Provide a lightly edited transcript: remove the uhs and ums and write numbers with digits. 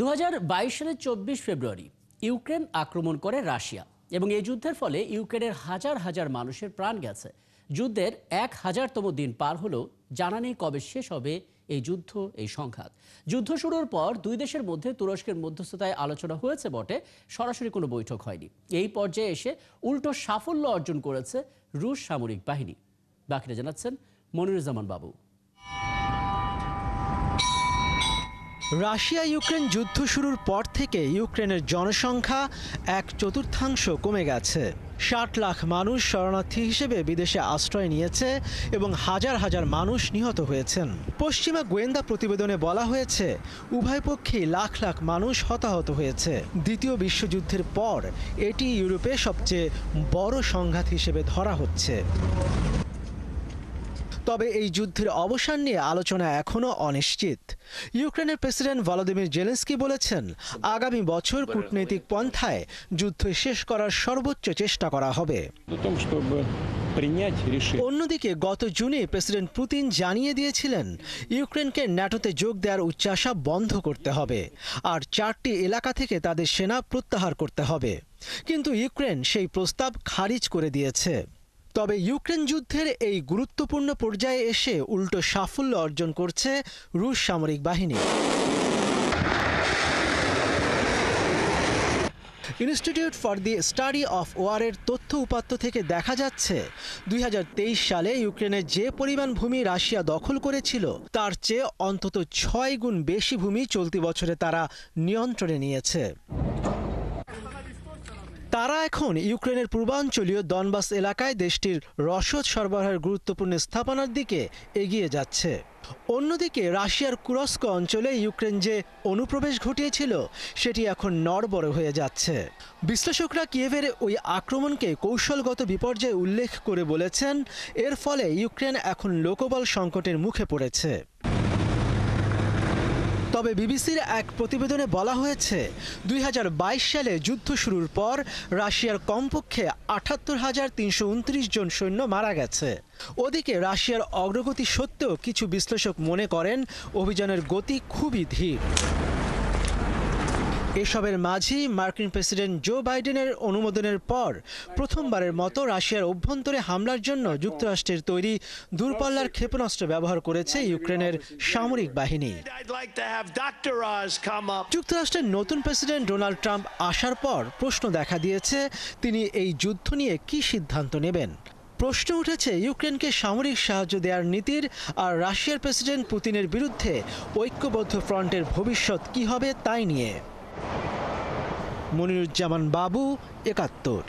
2022 সালের 24 ফেব্রুয়ারি ইউক্রেন আক্রমণ করে রাশিয়া এবং এই যুদ্ধের ফলে ইউক্রেনের হাজার হাজার মানুষের প্রাণ গেছে। যুদ্ধের 1000তম দিন পার হলেও জানা নেই কবে শেষ হবে এই যুদ্ধ, এই সংঘাত। যুদ্ধ শুরুর পর দুই দেশের মধ্যে তুরস্কের মধ্যস্থতায় আলোচনা হয়েছে বটে, সরাসরি কোনো বৈঠক হয়নি। এই পর্যায়ে এসে উল্টো সাফল্য অর্জন করেছে রুশ সামরিক বাহিনী। বাকিরা জানাচ্ছেন মনিরুজ্জামান বাবু। রাশিয়া ইউক্রেন যুদ্ধ শুরুর পর থেকে ইউক্রেনের জনসংখ্যা 1/4 কমে গেছে। 60 লাখ মানুষ শরণার্থী হিসেবে বিদেশে আশ্রয় নিয়েছে এবং হাজার হাজার মানুষ নিহত হয়েছেন। পশ্চিমা গোয়েন্দা প্রতিবেদনে বলা হয়েছে উভয় পক্ষেই লাখ লাখ মানুষ হতাহত হয়েছে। দ্বিতীয় বিশ্বযুদ্ধের পর এটি ইউরোপে সবচেয়ে বড় সংঘাত হিসেবে ধরা হচ্ছে। তবে এই যুদ্ধের অবসান নিয়ে আলোচনা এখনও অনিশ্চিত। ইউক্রেনের প্রেসিডেন্ট ভলোদিমির জেলেনস্কি বলেছেন, আগামী বছর কূটনৈতিক পন্থায় যুদ্ধ শেষ করার সর্বোচ্চ চেষ্টা করা হবে। অন্যদিকে গত জুনে প্রেসিডেন্ট পুতিন জানিয়ে দিয়েছিলেন ইউক্রেনকে ন্যাটোতে যোগ দেওয়ার উচ্চাশা বন্ধ করতে হবে আর 4টি এলাকা থেকে তাদের সেনা প্রত্যাহার করতে হবে, কিন্তু ইউক্রেন সেই প্রস্তাব খারিজ করে দিয়েছে। তবে ইউক্রেন যুদ্ধের এই গুরুত্বপূর্ণ পর্যায়ে এসে উল্টো সাফল্য অর্জন করছে রুশ সামরিক বাহিনী। Institute for the study of ওয়ারের তথ্য উপাত্ত থেকে দেখা যাচ্ছে 2023 সালে ইউক্রেনের যে পরিমাণ ভূমি রাশিয়া দখল করেছিল তার চেয়ে অন্তত 6 গুণ বেশি ভূমি চলতি বছরে তারা নিয়ন্ত্রণে নিয়েছে। তারা এখন ইউক্রেনের পূর্বাঞ্চলীয় দনবাস এলাকায় দেশটির রসদ সরবরাহের গুরুত্বপূর্ণ স্থাপনার দিকে এগিয়ে যাচ্ছে। অন্যদিকে রাশিয়ার কুরস্ক অঞ্চলে ইউক্রেন যে অনুপ্রবেশ ঘটিয়েছিল সেটি এখন নড়বড়ে হয়ে যাচ্ছে। বিশ্লেষকরা কিয়েভের ওই আক্রমণকে কৌশলগত বিপর্যয় উল্লেখ করে বলেছেন, এর ফলে ইউক্রেন এখন লোকবল সংকটের মুখে পড়েছে। তবে বিবিসির এক প্রতিবেদনে বলা হয়েছে 2022 সালে যুদ্ধ শুরুর পর রাশিয়ার কমপক্ষে 78,329 জন সৈন্য মারা গেছে। ওদিকে রাশিয়ার অগ্রগতি সত্ত্বেও কিছু বিশ্লেষক মনে করেন অভিযানের গতি খুবই ধীর। এসবের মাঝেই মার্কিন প্রেসিডেন্ট জো বাইডেনের অনুমোদনের পর প্রথমবারের মতো রাশিয়ার অভ্যন্তরে হামলার জন্য যুক্তরাষ্ট্রের তৈরি দূরপাল্লার ক্ষেপণাস্ত্র ব্যবহার করেছে ইউক্রেনের সামরিক বাহিনী। যুক্তরাষ্ট্রের নতুন প্রেসিডেন্ট ডোনাল্ড ট্রাম্প আসার পর প্রশ্ন দেখা দিয়েছে তিনি এই যুদ্ধ নিয়ে কী সিদ্ধান্ত নেবেন। প্রশ্ন উঠেছে ইউক্রেনকে সামরিক সাহায্য দেওয়ার নীতির আর রাশিয়ার প্রেসিডেন্ট পুতিনের বিরুদ্ধে ঐক্যবদ্ধ ফ্রন্টের ভবিষ্যৎ কী হবে তাই নিয়ে। মনিরুজ্জামান বাবু, ৭১।